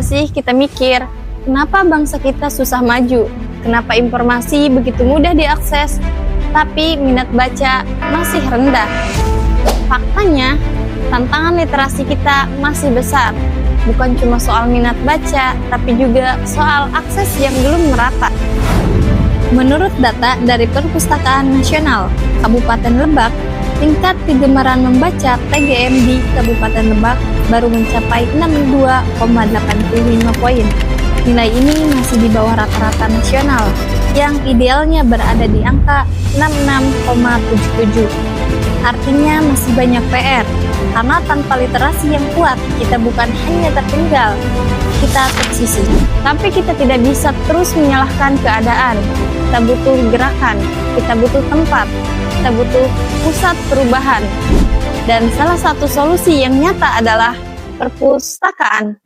sih kita mikir, kenapa bangsa kita susah maju? Kenapa informasi begitu mudah diakses, tapi minat baca masih rendah? Faktanya, tantangan literasi kita masih besar. Bukan cuma soal minat baca, tapi juga soal akses yang belum merata. Menurut data dari Perpustakaan Nasional Kabupaten Lebak, tingkat kegemaran membaca TGM di Kabupaten Lebak baru mencapai 62,85 poin. Nilai ini masih di bawah rata-rata nasional, yang idealnya berada di angka 66,77. Artinya masih banyak PR, karena tanpa literasi yang kuat, kita bukan hanya tertinggal, kita tersisih. Tapi kita tidak bisa terus menyalahkan keadaan. Kita butuh gerakan, kita butuh tempat, kita butuh pusat perubahan. Dan salah satu solusi yang nyata adalah perpustakaan.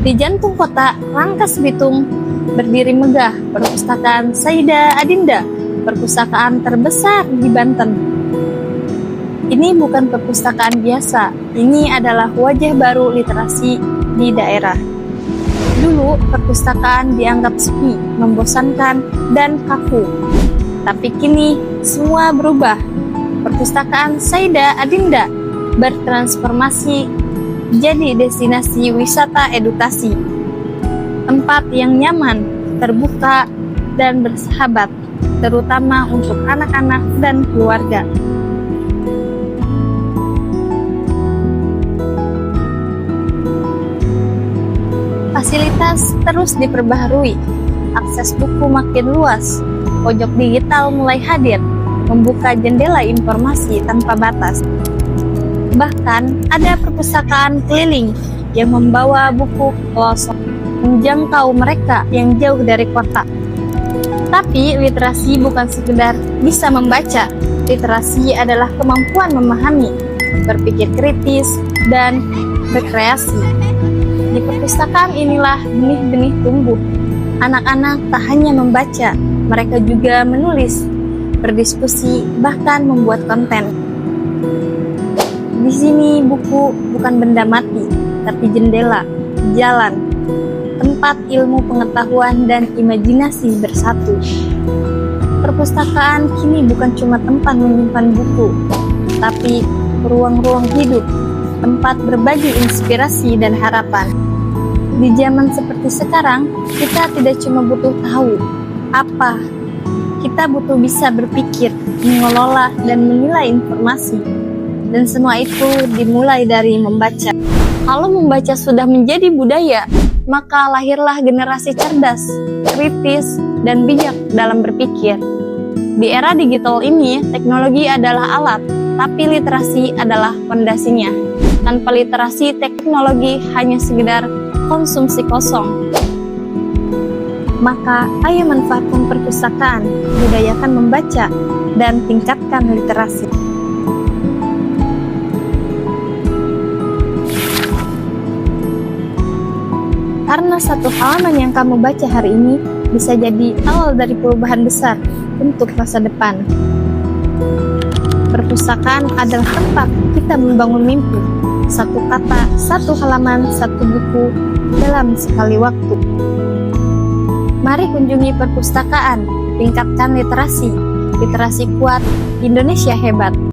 Di jantung kota Rangkas Bitung berdiri megah Perpustakaan Saida Adinda, perpustakaan terbesar di Banten. Ini bukan perpustakaan biasa, ini adalah wajah baru literasi di daerah. Dulu, perpustakaan dianggap sepi, membosankan, dan kaku. Tapi kini, semua berubah. Perpustakaan Saida Adinda bertransformasi jadi destinasi wisata edukasi. Tempat yang nyaman, terbuka, dan bersahabat, terutama untuk anak-anak dan keluarga. Fasilitas terus diperbaharui, akses buku makin luas, pojok digital mulai hadir, membuka jendela informasi tanpa batas. Bahkan ada perpustakaan keliling yang membawa buku ke pelosok, menjangkau mereka yang jauh dari kota. Tapi literasi bukan sekedar bisa membaca, literasi adalah kemampuan memahami, berpikir kritis, dan berkreasi. Di perpustakaan inilah benih-benih tumbuh. Anak-anak tak hanya membaca, mereka juga menulis, berdiskusi, bahkan membuat konten. Di sini buku bukan benda mati, tapi jendela, jalan, tempat ilmu pengetahuan dan imajinasi bersatu. Perpustakaan kini bukan cuma tempat menyimpan buku, tapi ruang-ruang hidup, tempat berbagi inspirasi dan harapan. Di zaman seperti sekarang, kita tidak cuma butuh tahu apa, kita butuh bisa berpikir, mengelola, dan menilai informasi. Dan semua itu dimulai dari membaca. Kalau membaca sudah menjadi budaya, maka lahirlah generasi cerdas, kritis, dan bijak dalam berpikir. Di era digital ini, teknologi adalah alat, tapi literasi adalah fondasinya. Tanpa literasi, teknologi hanya sekedar konsumsi kosong. Maka, ayo manfaatkan perpustakaan, budayakan membaca, dan tingkatkan literasi. Karena satu halaman yang kamu baca hari ini bisa jadi awal dari perubahan besar untuk masa depan. Perpustakaan adalah tempat kita membangun mimpi. Satu kata, satu halaman, satu buku dalam sekali waktu. Mari kunjungi perpustakaan, tingkatkan literasi. Literasi kuat, Indonesia hebat.